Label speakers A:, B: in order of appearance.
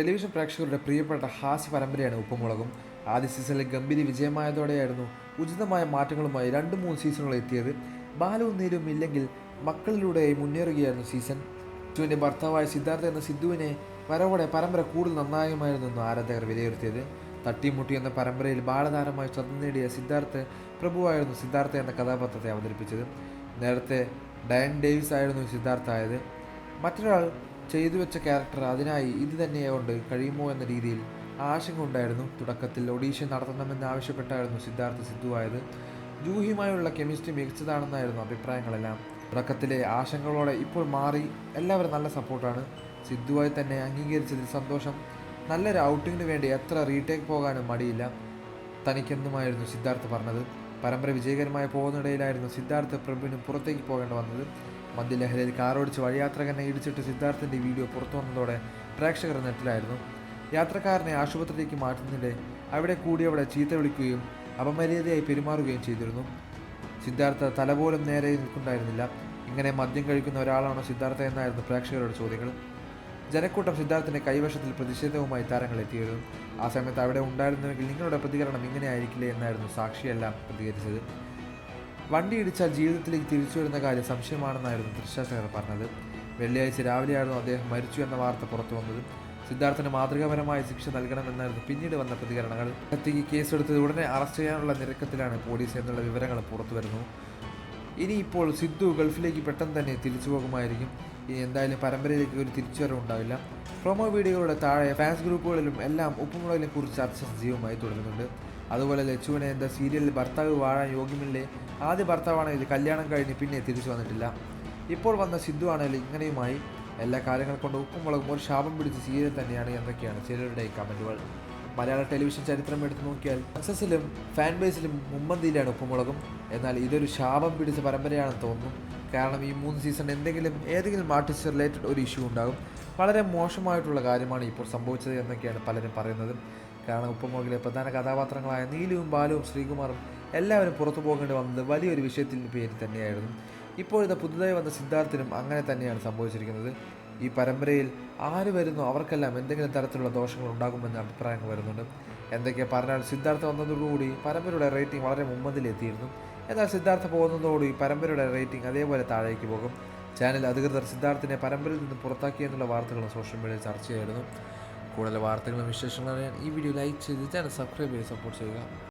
A: Television പ്രേക്ഷകരുടെ പ്രിയപ്പെട്ട ഹാസ്യ പരമ്പരയാണ് ഉപ്പുമുളകും. ആദ്യ സീസണിൽ ഗംഭീര വിജയമായതോടെയായിരുന്നു ഉചിതമായ മാറ്റങ്ങളുമായി 2-3 സീസണുകൾ എത്തിയത്. ബാലുവും നീലും ഇല്ലെങ്കിൽ മക്കളിലൂടെ മുന്നേറുകയായിരുന്നു സീസൺ. സിദ്ധുവിൻ്റെ ഭർത്താവായ സിദ്ധാർത്ഥ എന്ന സിദ്ധുവിനെ വരവോടെ പരമ്പര കൂടുതൽ നന്നായുമായിരുന്നു ആരാധകർ വിലയിരുത്തിയത്. തട്ടിമുട്ടി എന്ന പരമ്പരയിൽ ബാലതാരമായി ശ്രദ്ധ നേടിയ സിദ്ധാർത്ഥ് പ്രഭുവായിരുന്നു സിദ്ധാർത്ഥ എന്ന കഥാപാത്രത്തെ അവതരിപ്പിച്ചത്. നേരത്തെ ഡയൻ ഡേവിസ് ആയിരുന്നു സിദ്ധാർത്ഥ ആയത്. മറ്റൊരാൾ ചെയ്തു വെച്ച ക്യാരക്ടർ അതിനായി ഇത് തന്നെയുകൊണ്ട് കഴിയുമോ എന്ന രീതിയിൽ ആശങ്ക ഉണ്ടായിരുന്നു. തുടക്കത്തിൽ ഓഡീഷൻ നടത്തണമെന്ന് ആവശ്യപ്പെട്ടായിരുന്നു സിദ്ധാർത്ഥ് സിദ്ധുവായത്. ജൂഹിയുമായുള്ള കെമിസ്ട്രി മികച്ചതാണെന്നായിരുന്നു അഭിപ്രായങ്ങളെല്ലാം. തുടക്കത്തിലെ ആശങ്കകളോടെ ഇപ്പോൾ മാറി. എല്ലാവരും നല്ല സപ്പോർട്ടാണ്. സിദ്ധുവായി തന്നെ അംഗീകരിച്ചതിൽ സന്തോഷം. നല്ലൊരു ഔട്ടിങ്ങിന് വേണ്ടി എത്ര റീടേക്ക് പോകാനും മടിയില്ല തനിക്കെന്നുമായിരുന്നു സിദ്ധാർത്ഥ് പറഞ്ഞത്. പരമ്പര വിജയകരമായി പോകുന്നിടയിലായിരുന്നു സിദ്ധാർത്ഥ് പ്രഭുവിനും പുറത്തേക്ക് പോകേണ്ടി വന്നത്. മദ്യലഹരിയിൽ കാറോടിച്ച് വഴിയാത്രകനെ ഇടിച്ചിട്ട് സിദ്ധാർത്ഥിൻ്റെ വീഡിയോ പുറത്തു വന്നതോടെ പ്രേക്ഷകർ നെറ്റിലായിരുന്നു. യാത്രക്കാരനെ ആശുപത്രിയിലേക്ക് മാറ്റുന്നതിനിടെ അവിടെ കൂടിയവിടെ ചീത്ത വിളിക്കുകയും അപമര്യാദയായി പെരുമാറുകയും ചെയ്തിരുന്നു. സിദ്ധാർത്ഥ തലപോലും നേരെ നിൽക്കുന്നുണ്ടായിരുന്നില്ല. ഇങ്ങനെ മദ്യം കഴിക്കുന്ന ഒരാളാണോ സിദ്ധാർത്ഥ എന്നായിരുന്നു പ്രേക്ഷകരുടെ ചോദ്യങ്ങൾ. ജനക്കൂട്ടം സിദ്ധാർത്ഥിൻ്റെ കൈവശത്തിൽ പ്രതിഷേധവുമായി താരങ്ങൾ എത്തിയിരുന്നു. ആ സമയത്ത് അവിടെ ഉണ്ടായിരുന്നുവെങ്കിൽ നിങ്ങളുടെ പ്രതികരണം ഇങ്ങനെ ആയിരിക്കില്ലേ എന്നായിരുന്നു സാക്ഷിയെല്ലാം പ്രതികരിച്ചത്. വണ്ടി ഇടിച്ചാൽ ജീവിതത്തിലേക്ക് തിരിച്ചു വരുന്ന കാര്യം സംശയമാണെന്നായിരുന്നു ദൃക്സാക്ഷികൾ പറഞ്ഞത്. വെള്ളിയാഴ്ച രാവിലെയായിരുന്നു അദ്ദേഹം മരിച്ചു എന്ന വാർത്ത പുറത്തു വന്നത്. സിദ്ധാർത്ഥിന് മാതൃകാപരമായ ശിക്ഷ നൽകണമെന്നായിരുന്നു പിന്നീട് വന്ന പ്രതികരണങ്ങൾ. കത്തിക്ക് കേസെടുത്തത് ഉടനെ അറസ്റ്റ് ചെയ്യാനുള്ള നിരക്കത്തിലാണ് പോലീസ് എന്നുള്ള വിവരങ്ങൾ പുറത്തു വരുന്നു. ഇനിയിപ്പോൾ സിദ്ധു ഗൾഫിലേക്ക് പെട്ടെന്ന് തന്നെ തിരിച്ചു പോകുമായിരിക്കും. ഇനി എന്തായാലും പരമ്പരയിലേക്ക് ഒരു തിരിച്ചുവരവുണ്ടാവില്ല. പ്രൊമോ വീഡിയോകളുടെ താഴെ ഫാൻസ് ഗ്രൂപ്പുകളിലും എല്ലാം ഉപ്പുമുളകിനെ കുറിച്ച് ചർച്ച സജീവമായി തുടരുന്നുണ്ട്. അതുപോലെ ലച്ചുവിനെ എന്താ സീരിയലിൽ ഭർത്താവ് വാഴാൻ യോഗ്യമില്ലേ? ആദ്യ ഭർത്താവാണെങ്കിൽ കല്യാണം കഴിഞ്ഞ് പിന്നെ തിരിച്ചു വന്നിട്ടില്ല. ഇപ്പോൾ വന്ന സിദ്ധു ആണെങ്കിൽ ഇങ്ങനെയുമായി. എല്ലാ കാര്യങ്ങൾ കൊണ്ട് ഉപ്പുമുളകും ഒരു ശാപം പിടിച്ച സീരിയൽ തന്നെയാണ് എന്നൊക്കെയാണ് ചിലരുടെ കമൻറ്റുകൾ. മലയാള ടെലിവിഷൻ ചരിത്രം എടുത്തു നോക്കിയാൽ സക്സസിലും ഫാൻ ബേസിലും മുമ്പന്തിയിലാണ് ഉപ്പുമുളകും. എന്നാൽ ഇതൊരു ശാപം പിടിച്ച പരമ്പരയാണെന്ന് തോന്നുന്നു. കാരണം ഈ 3 സീസൺ ഏതെങ്കിലും ആർട്ടിസ്റ്റ് റിലേറ്റഡ് ഒരു ഇഷ്യൂ ഉണ്ടാകും. വളരെ മോശമായിട്ടുള്ള കാര്യമാണ് ഇപ്പോൾ സംഭവിച്ചത് എന്നൊക്കെയാണ് പലരും പറയുന്നത്. കാരണം ഉപ്പുമുളകിലെ പ്രധാന കഥാപാത്രങ്ങളായ നീലുവും ബാലുവും ശ്രീകുമാറും എല്ലാവരും പുറത്തു പോകേണ്ടി വന്നത് വലിയൊരു വിഷയത്തിൻ്റെ പേരിൽ തന്നെയായിരുന്നു. ഇപ്പോഴത്തെ പുതുതായി വന്ന സിദ്ധാർത്ഥിനും അങ്ങനെ തന്നെയാണ് സംഭവിച്ചിരിക്കുന്നത്. ഈ പരമ്പരയിൽ ആര് വരുന്നോ അവർക്കെല്ലാം എന്തെങ്കിലും തരത്തിലുള്ള ദോഷങ്ങൾ ഉണ്ടാകുമെന്ന് അഭിപ്രായങ്ങൾ വരുന്നുണ്ട്. എന്തൊക്കെ പറഞ്ഞാൽ സിദ്ധാർത്ഥ വന്നതോടുകൂടി പരമ്പരയുടെ റേറ്റിംഗ് വളരെ മുമ്പതിലെത്തിയിരുന്നു. എന്നാൽ സിദ്ധാർത്ഥ പോകുന്നതോടുകൂടി പരമ്പരയുടെ റേറ്റിംഗ് അതേപോലെ താഴേക്ക് പോകും. ചാനൽ അധികൃതർ സിദ്ധാർത്ഥിനെ പരമ്പരയിൽ നിന്ന് പുറത്താക്കിയെന്നുള്ള വാർത്തകളും സോഷ്യൽ മീഡിയയിൽ ചർച്ചയായിരുന്നു. കൂടുതൽ വാർത്തകളും വിശേഷങ്ങളും അറിയാൻ ഈ വീഡിയോ ലൈക്ക് ചെയ്ത് ചാനൽ സബ്സ്ക്രൈബ് ചെയ്ത് സപ്പോർട്ട് ചെയ്യുക.